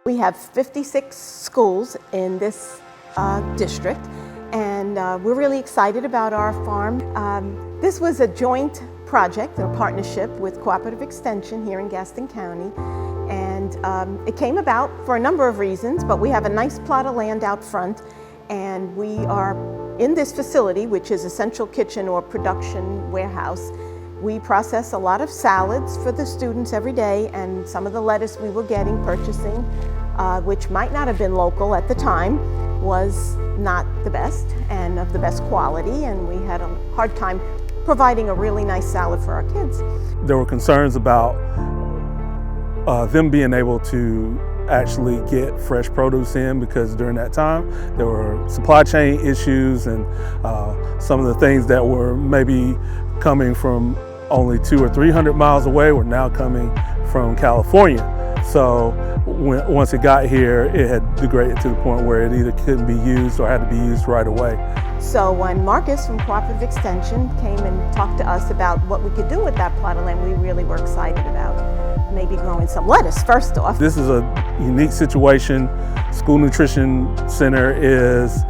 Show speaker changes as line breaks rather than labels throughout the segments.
We have 56 schools in this district, and we're really excited about our farm. This was a joint project, a partnership with Cooperative Extension here in Gaston County, and it came about for a number of reasons, but we have a nice plot of land out front, and we are in this facility, which is a central kitchen or production warehouse. We process a lot of salads for the students every day, and some of the lettuce we were purchasing, which might not have been local at the time, was not the best and of the best quality, and we had a hard time providing a really nice salad for our kids.
There were concerns about them being able to actually get fresh produce in, because during that time there were supply chain issues, and some of the things that were maybe coming from only 200 or 300 miles away were now coming from California. So once it got here, it had degraded to the point where it either couldn't be used or had to be used right away.
So when Marcus from Cooperative Extension came and talked to us about what we could do with that plot of land, we really were excited about maybe growing some lettuce first off.
This is a unique situation. School Nutrition Center is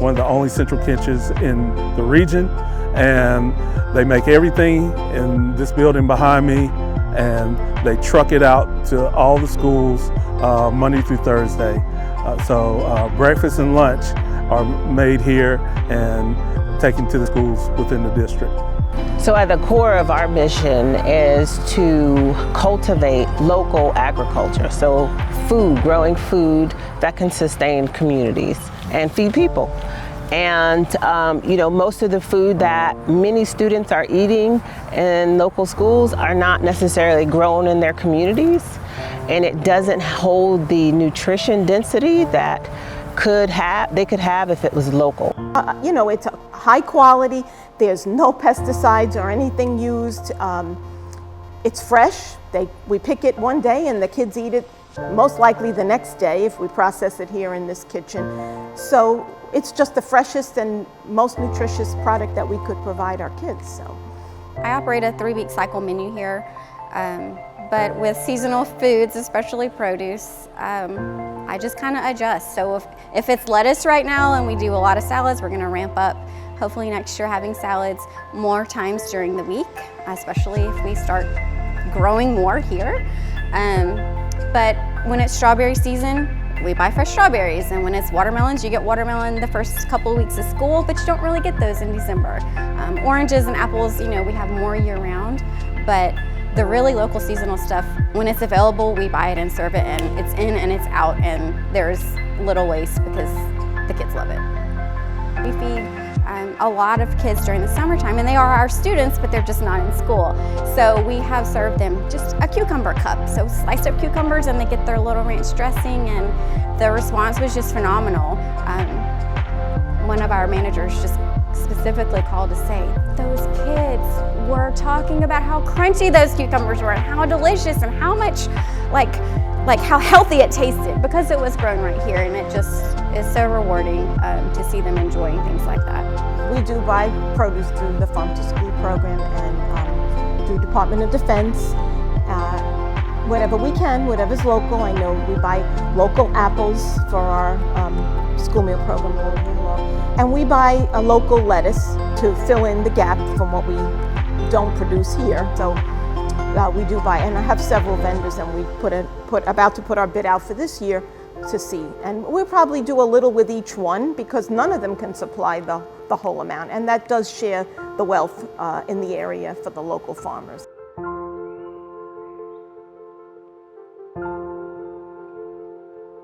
one of the only central kitchens in the region, and they make everything in this building behind me, and they truck it out to all the schools Monday through Thursday. So breakfast and lunch are made here and taken to the schools within the district.
So at the core of our mission is to cultivate local agriculture. So growing food that can sustain communities and feed people. And most of the food that many students are eating in local schools are not necessarily grown in their communities, and it doesn't hold the nutrition density that they could have if it was local.
It's a high quality. There's no pesticides or anything used. It's fresh. We pick it one day and the kids eat it most likely the next day if we process it here in this kitchen. So it's just the freshest and most nutritious product that we could provide our kids. So
I operate a 3-week cycle menu here, but with seasonal foods, especially produce, I just kind of adjust. So if it's lettuce right now and we do a lot of salads, we're going to ramp up. Hopefully next year having salads more times during the week, especially if we start growing more here. But when it's strawberry season, we buy fresh strawberries, and when it's watermelons, you get watermelon the first couple of weeks of school, but you don't really get those in December. Oranges and apples, we have more year-round, but the really local seasonal stuff, when it's available, we buy it and serve it, and it's in and it's out, and there's little waste because the kids love it. We feed a lot of kids during the summertime, and they are our students, but they're just not in school. So we have served them just a cucumber cup, so sliced up cucumbers, and they get their little ranch dressing, and the response was just phenomenal. One of our managers just specifically called to say, those kids were talking about how crunchy those cucumbers were and how delicious and how much, like how healthy it tasted because it was grown right here, and it just is so rewarding to see them enjoying things like that.
We do buy produce through the Farm to School program and through Department of Defense. Whatever we can, whatever's local. I know we buy local apples for our school meal program all year long. And we buy a local lettuce to fill in the gap from what we don't produce here. So we do buy, and I have several vendors, and we about to put our bid out for this year to see. And we'll probably do a little with each one because none of them can supply the whole amount. And that does share the wealth in the area for the local farmers.